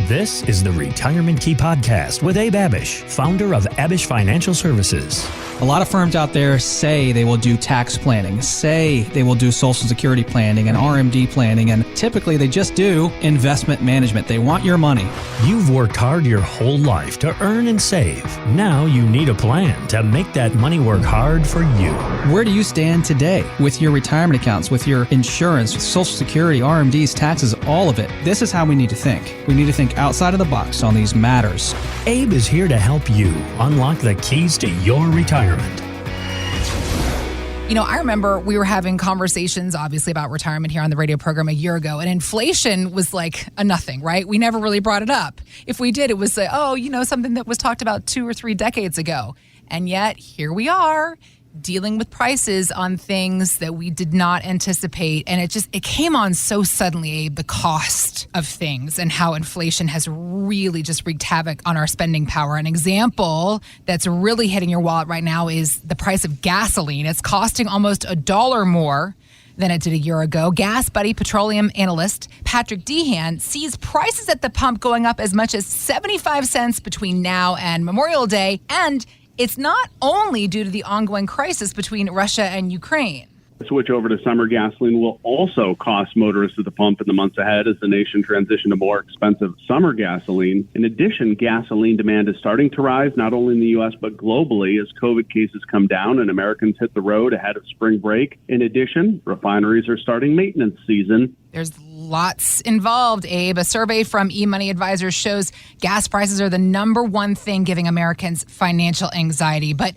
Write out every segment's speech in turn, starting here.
This is the Retirement Key Podcast with Abe Abish, founder of Abish Financial Services. A lot of firms out there say they will do tax planning, say they will do Social Security planning and RMD planning, and typically they just do investment management. They want your money. You've worked hard your whole life to earn and save. Now you need a plan to make that money work hard for you. Where do you stand today with your retirement accounts, with your insurance, with Social Security, RMDs, taxes, all of it? This is how we need to think. We need to think outside of the box on these matters. Abe is here to help you unlock the keys to your retirement. You know, I remember we were having conversations, obviously, about retirement here on the radio program a year ago, and inflation was like a nothing, right? We never really brought it up. If we did, it was like, something that was talked about 2 or 3 decades ago. And yet, here we are, dealing with prices on things that we did not anticipate. And it came on so suddenly, Abe, the cost of things and how inflation has really just wreaked havoc on our spending power. An example that's really hitting your wallet right now is the price of gasoline. It's costing almost $1 more than it did a year ago. Gas Buddy petroleum analyst Patrick Dehan sees prices at the pump going up as much as 75 cents between now and Memorial Day, and it's not only due to the ongoing crisis between Russia and Ukraine. Switch over to summer gasoline will also cost motorists at the pump in the months ahead as the nation transitions to more expensive summer gasoline. In addition, gasoline demand is starting to rise, not only in the U.S., but globally as COVID cases come down and Americans hit the road ahead of spring break. In addition, refineries are starting maintenance season. There's lots involved, Abe. A survey from eMoney Advisors shows gas prices are the number one thing giving Americans financial anxiety. But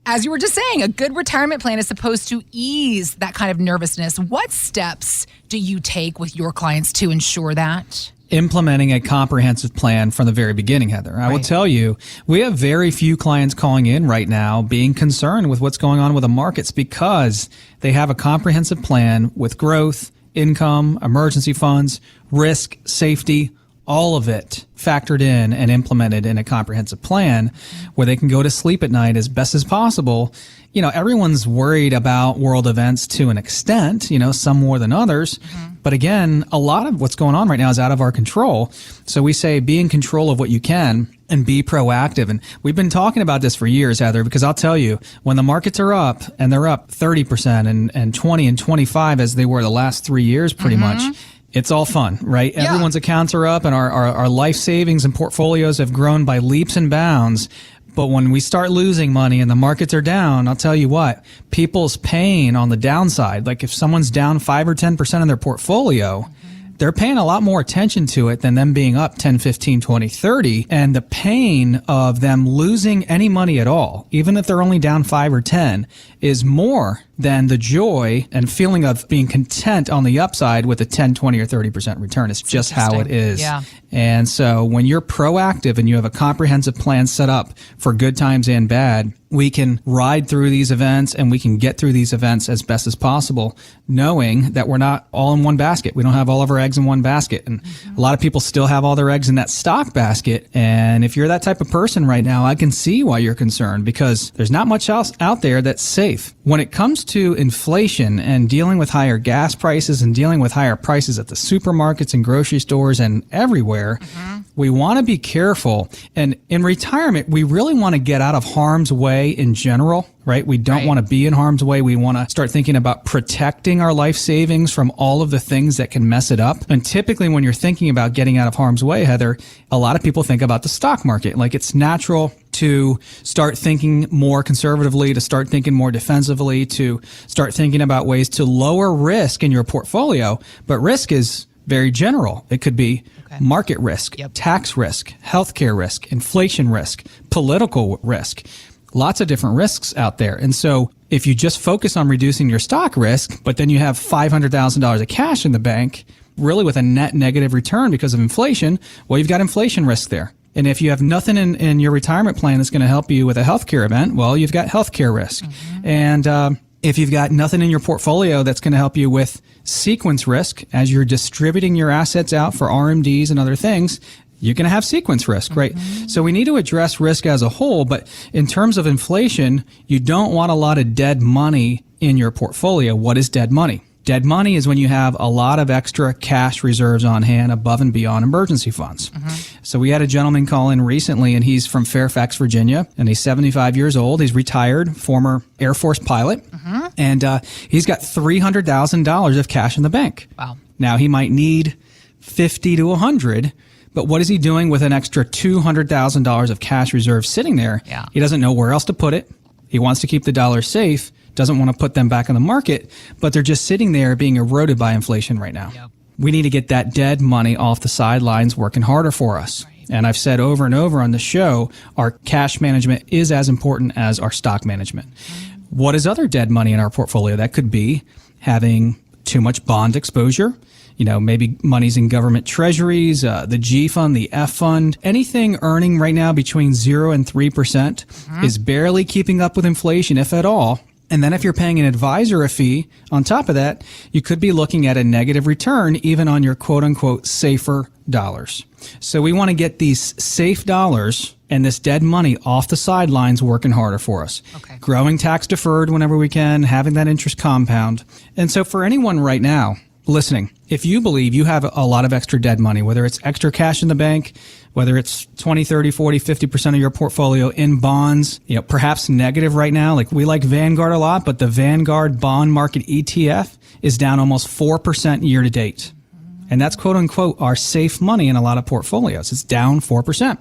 as you were just saying, a good retirement plan is supposed to ease that kind of nervousness. What steps do you take with your clients to ensure that? Implementing a comprehensive plan from the very beginning, Heather. I will tell you, we have very few clients calling in right now being concerned with what's going on with the markets because they have a comprehensive plan with growth, income, emergency funds, risk, safety, all of it factored in and implemented in a comprehensive plan where they can go to sleep at night as best as possible. You know, everyone's worried about world events to an extent, some more than others. Mm-hmm. But again, a lot of what's going on right now is out of our control. So we say be in control of what you can and be proactive. And we've been talking about this for years, Heather, because I'll tell you, when the markets are up and they're up 30% and 20 and 25 as they were the last 3 years pretty much, it's all fun, right? Yeah. Everyone's accounts are up and our life savings and portfolios have grown by leaps and bounds. But when we start losing money and the markets are down, I'll tell you what, people's pain on the downside, like if someone's down 5 or 10% of their portfolio, they're paying a lot more attention to it than them being up 10, 15, 20, 30. And the pain of them losing any money at all, even if they're only down 5 or 10, is more than the joy and feeling of being content on the upside with a 10, 20, or 30% return. It's just how it is. Yeah. And so when you're proactive and you have a comprehensive plan set up for good times and bad, we can ride through these events and we can get through these events as best as possible, knowing that we're not all in one basket. We don't have all of our eggs in one basket. And a lot of people still have all their eggs in that stock basket. And if you're that type of person right now, I can see why you're concerned because there's not much else out there that's safe. When it comes to inflation and dealing with higher gas prices and dealing with higher prices at the supermarkets and grocery stores and everywhere, we want to be careful. And in retirement, we really want to get out of harm's way in general, right? We don't want to be in harm's way. We want to start thinking about protecting our life savings from all of the things that can mess it up. And typically when you're thinking about getting out of harm's way, Heather, a lot of people think about the stock market. Like it's natural to start thinking more conservatively, to start thinking more defensively, to start thinking about ways to lower risk in your portfolio. But risk is very general. It could be market risk, tax risk, healthcare risk, inflation risk, political risk, lots of different risks out there. And so if you just focus on reducing your stock risk, but then you have $500,000 of cash in the bank, really with a net negative return because of inflation, well, you've got inflation risk there. And if you have nothing in your retirement plan that's going to help you with a healthcare event, well, you've got healthcare risk. And if you've got nothing in your portfolio that's going to help you with sequence risk as you're distributing your assets out for RMDs and other things, you're going to have sequence risk, right? So we need to address risk as a whole, but in terms of inflation, you don't want a lot of dead money in your portfolio. What is dead money? Dead money is when you have a lot of extra cash reserves on hand above and beyond emergency funds. So we had a gentleman call in recently, and he's from Fairfax, Virginia, and he's 75 years old. He's retired, former Air Force pilot, and he's got $300,000 of cash in the bank. Wow. Now, he might need 50 to 100, but what is he doing with an extra $200,000 of cash reserve sitting there? Yeah. He doesn't know where else to put it. He wants to keep the dollars safe, doesn't want to put them back in the market, but they're just sitting there being eroded by inflation right now. Yep. We need to get that dead money off the sidelines working harder for us. Right. And I've said over and over on the show, our cash management is as important as our stock management. What is other dead money in our portfolio? That could be having too much bond exposure. You know, maybe money's in government treasuries, the G fund, the F fund. Anything earning right now between 0 and 3% is barely keeping up with inflation, if at all. And then if you're paying an advisor a fee on top of that, you could be looking at a negative return even on your quote unquote safer dollars. So we want to get these safe dollars and this dead money off the sidelines working harder for us. Okay. Growing tax deferred whenever we can, having that interest compound. And so for anyone right now listening, if you believe you have a lot of extra dead money, whether it's extra cash in the bank, whether it's 20, 30, 40, 50% of your portfolio in bonds, you know, perhaps negative right now. Like we like Vanguard a lot, but the Vanguard bond market ETF is down almost 4% year to date. And that's quote unquote our safe money in a lot of portfolios. It's down 4%.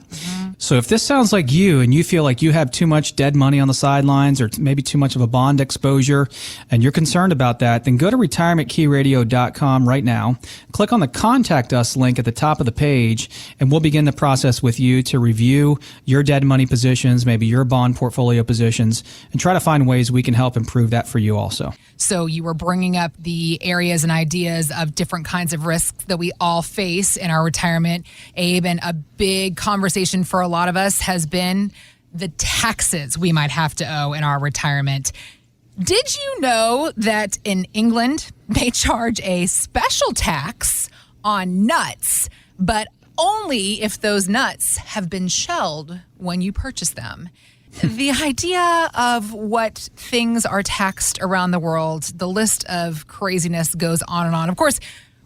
So if this sounds like you and you feel like you have too much dead money on the sidelines or maybe too much of a bond exposure and you're concerned about that, then go to retirementkeyradio.com right now. Click on the Contact Us link at the top of the page, and we'll begin the process with you to review your dead money positions, maybe your bond portfolio positions, and try to find ways we can help improve that for you also. So you were bringing up the areas and ideas of different kinds of risks that we all face in our retirement, Abe, and a big conversation for a lot of us has been the taxes we might have to owe in our retirement. Did you know that in England, they charge a special tax on nuts, but only if those nuts have been shelled when you purchase them? The idea of what things are taxed around the world, the list of craziness goes on and on. Of course,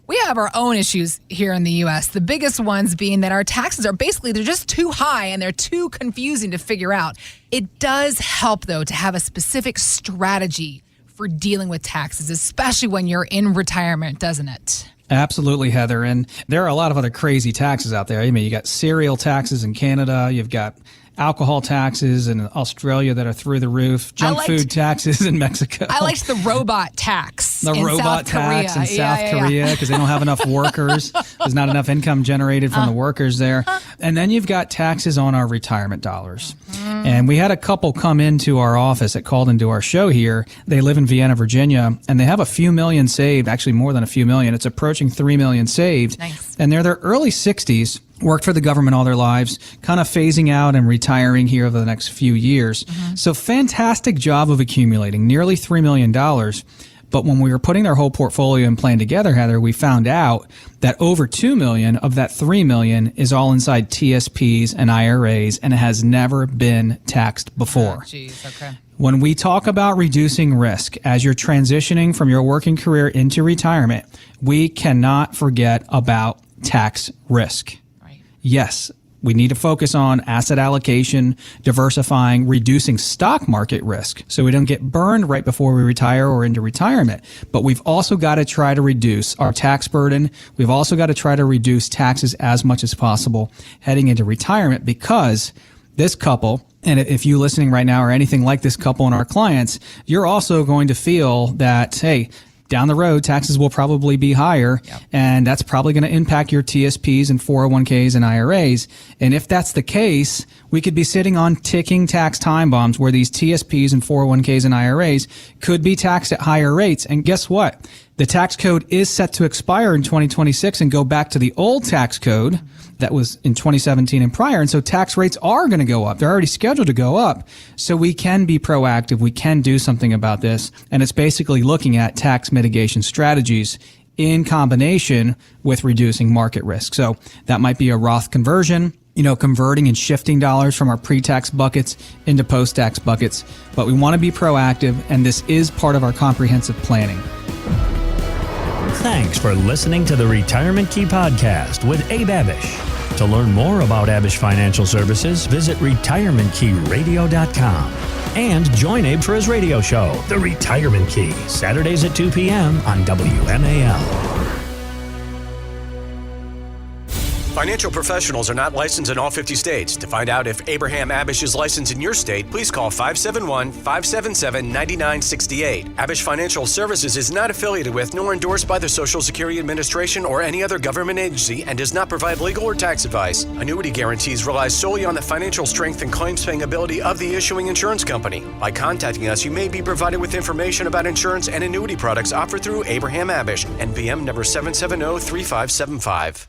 we have our own issues here in the U.S., the biggest ones being that our taxes are basically, they're just too high and they're too confusing to figure out. It does help, though, to have a specific strategy for dealing with taxes, especially when you're in retirement, doesn't it? Absolutely, Heather. And there are a lot of other crazy taxes out there. I mean, you got cereal taxes in Canada. You've got alcohol taxes in Australia that are through the roof. Junk food taxes in Mexico. I liked the robot tax. The robot tax in South Korea because they don't have enough workers. There's not enough income generated from the workers there. And then you've got taxes on our retirement dollars. And we had a couple come into our office that called into our show here. They live in Vienna, Virginia, and they have a few million saved, actually more than a few million. It's approaching 3 million saved. Nice. And they're their early 60s, worked for the government all their lives, kind of phasing out and retiring here over the next few years. So fantastic job of accumulating nearly $3 million. But when we were putting their whole portfolio and plan together, Heather, we found out that over $2 million of that $3 million is all inside TSPs and IRAs, and it has never been taxed before. Okay. When we talk about reducing risk as you're transitioning from your working career into retirement, we cannot forget about tax risk. Right. Yes, we need to focus on asset allocation, diversifying, reducing stock market risk so we don't get burned right before we retire or into retirement. But we've also got to try to reduce our tax burden. We've also got to try to reduce taxes as much as possible heading into retirement, because this couple, and if you listening right now are anything like this couple and our clients, you're also going to feel that, hey, down the road, taxes will probably be higher, and that's probably going to impact your TSPs and 401ks and IRAs. And if that's the case, we could be sitting on ticking tax time bombs where these TSPs and 401ks and IRAs could be taxed at higher rates. And guess what? The tax code is set to expire in 2026 and go back to the old tax code that was in 2017 and prior. And so tax rates are going to go up. They're already scheduled to go up. So we can be proactive. We can do something about this. And it's basically looking at tax mitigation strategies in combination with reducing market risk. So that might be a Roth conversion, converting and shifting dollars from our pre-tax buckets into post-tax buckets. But we want to be proactive, and this is part of our comprehensive planning. Thanks for listening to the Retirement Key Podcast with Abe Abish. To learn more about Abish Financial Services, visit retirementkeyradio.com. And join Abe for his radio show, The Retirement Key, Saturdays at 2 p.m. on WMAL. Financial professionals are not licensed in all 50 states. To find out if Abraham Abish is licensed in your state, please call 571-577-9968. Abish Financial Services is not affiliated with nor endorsed by the Social Security Administration or any other government agency and does not provide legal or tax advice. Annuity guarantees rely solely on the financial strength and claims-paying ability of the issuing insurance company. By contacting us, you may be provided with information about insurance and annuity products offered through Abraham Abish, NPM number 770-3575.